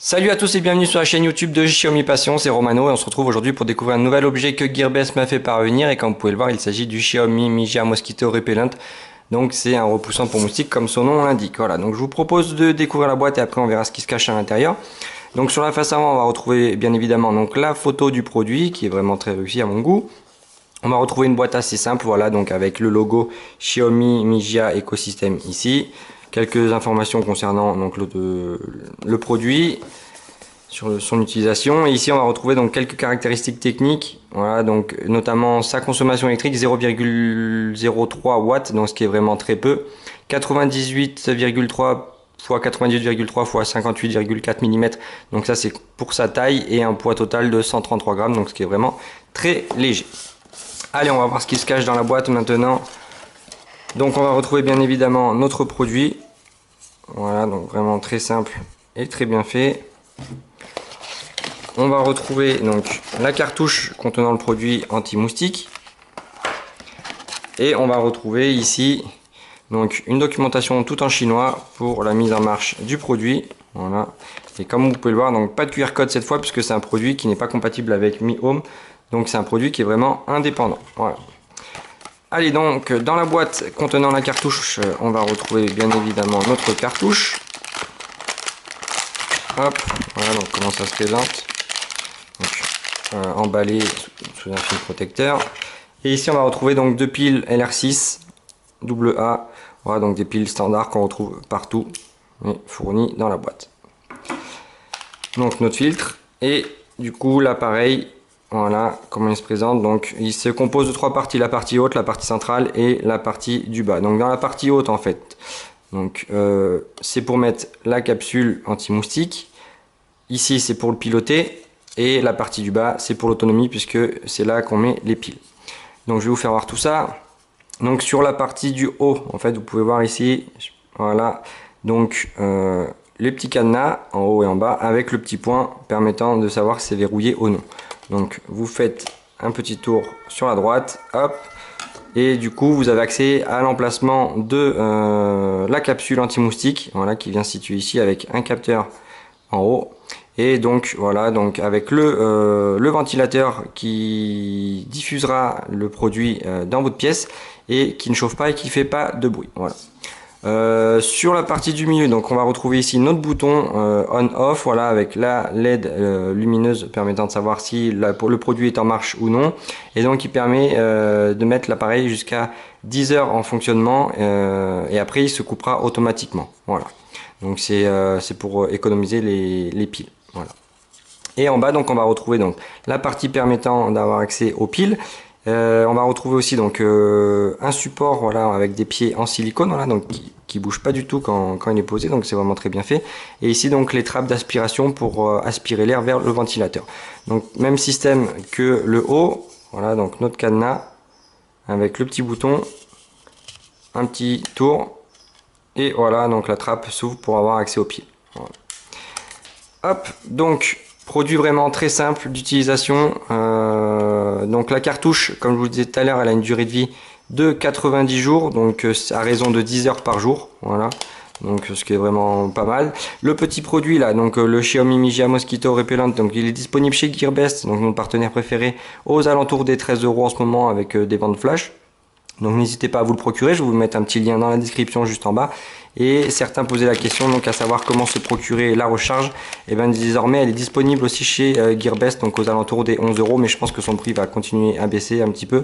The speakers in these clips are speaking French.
Salut à tous et bienvenue sur la chaîne YouTube de Xiaomi Passion, c'est Romano et on se retrouve aujourd'hui pour découvrir un nouvel objet que Gearbest m'a fait parvenir et comme vous pouvez le voir il s'agit du Xiaomi Mi Jia Mosquito Repellent. Donc c'est un repoussant pour moustiques comme son nom l'indique. Voilà, donc je vous propose de découvrir la boîte et après on verra ce qui se cache à l'intérieur. Donc sur la face avant on va retrouver bien évidemment donc la photo du produit qui est vraiment très réussi à mon goût. On va retrouver une boîte assez simple, voilà, donc avec le logo Xiaomi Mi Jia Ecosystem ici. Quelques informations concernant donc le produit, sur son utilisation. Et ici, on va retrouver donc quelques caractéristiques techniques. Voilà, donc notamment sa consommation électrique 0,03 watts, donc ce qui est vraiment très peu. 98,3 x 98,3 x 58,4 mm. Donc ça, c'est pour sa taille et un poids total de 133 grammes, donc ce qui est vraiment très léger. Allez, on va voir ce qui se cache dans la boîte maintenant. Donc on va retrouver bien évidemment notre produit. Voilà, donc vraiment très simple et très bien fait. On va retrouver donc la cartouche contenant le produit anti-moustique. Et on va retrouver ici donc une documentation tout en chinois pour la mise en marche du produit. Voilà. Et comme vous pouvez le voir, donc pas de QR code cette fois puisque c'est un produit qui n'est pas compatible avec Mi Home. Donc c'est un produit qui est vraiment indépendant. Voilà. Allez, donc dans la boîte contenant la cartouche, on va retrouver bien évidemment notre cartouche. Hop, voilà donc comment ça se présente. Donc, emballé sous un film protecteur. Et ici on va retrouver donc deux piles LR6 AA. Voilà donc des piles standards qu'on retrouve partout, mais fournies dans la boîte. Donc notre filtre et du coup l'appareil. Voilà comment il se présente. Donc il se compose de trois parties, la partie haute, la partie centrale et la partie du bas. Donc dans la partie haute en fait, donc c'est pour mettre la capsule anti-moustique. Ici c'est pour le piloter et la partie du bas c'est pour l'autonomie puisque c'est là qu'on met les piles. Donc je vais vous faire voir tout ça. Donc sur la partie du haut en fait vous pouvez voir ici, voilà, donc les petits cadenas en haut et en bas avec le petit point permettant de savoir si c'est verrouillé ou non. Donc vous faites un petit tour sur la droite, hop, et du coup vous avez accès à l'emplacement de la capsule anti-moustique, voilà, qui vient se situer ici avec un capteur en haut. Et donc voilà, donc avec le ventilateur qui diffusera le produit dans votre pièce et qui ne chauffe pas et qui fait pas de bruit. Voilà. Sur la partie du milieu, donc on va retrouver ici notre bouton on-off, voilà, avec la LED lumineuse permettant de savoir si le produit est en marche ou non, et donc il permet de mettre l'appareil jusqu'à 10 heures en fonctionnement et après il se coupera automatiquement. Voilà, donc c'est pour économiser les piles. Voilà. Et en bas donc on va retrouver donc la partie permettant d'avoir accès aux piles. On va retrouver aussi donc un support, voilà, avec des pieds en silicone, voilà, donc qui bouge pas du tout quand il est posé, donc c'est vraiment très bien fait. Et ici donc les trappes d'aspiration pour aspirer l'air vers le ventilateur. Donc même système que le haut, voilà, donc notre cadenas avec le petit bouton, un petit tour et voilà, donc la trappe s'ouvre pour avoir accès aux pieds. Voilà. Hop, donc produit vraiment très simple d'utilisation. Donc la cartouche, comme je vous le disais tout à l'heure, elle a une durée de vie de 90 jours, donc à raison de 10 heures par jour. Voilà, donc ce qui est vraiment pas mal. Le petit produit là, donc le Xiaomi Mi Jia Mosquito Repellent, donc il est disponible chez Gearbest, donc notre partenaire préféré, aux alentours des 13 € en ce moment avec des ventes flash. Donc n'hésitez pas à vous le procurer, je vais vous mettre un petit lien dans la description juste en bas. Et certains posaient la question donc à savoir comment se procurer la recharge. Et bien désormais elle est disponible aussi chez Gearbest, donc aux alentours des 11 €, mais je pense que son prix va continuer à baisser un petit peu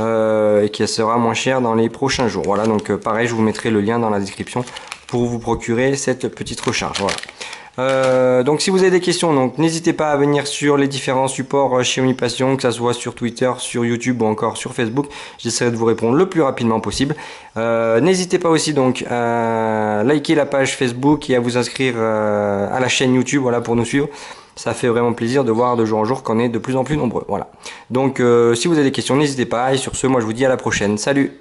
et qu'elle sera moins chère dans les prochains jours. Voilà, donc pareil, je vous mettrai le lien dans la description pour vous procurer cette petite recharge. Voilà. Donc si vous avez des questions, donc n'hésitez pas à venir sur les différents supports Xiaomi Passion, que ça soit sur Twitter, sur YouTube ou encore sur Facebook. J'essaierai de vous répondre le plus rapidement possible. N'hésitez pas aussi donc à liker la page Facebook et à vous inscrire à la chaîne YouTube, voilà, pour nous suivre. Ça fait vraiment plaisir de voir de jour en jour qu'on est de plus en plus nombreux. Voilà. Donc si vous avez des questions, n'hésitez pas. Et sur ce, moi je vous dis à la prochaine. Salut!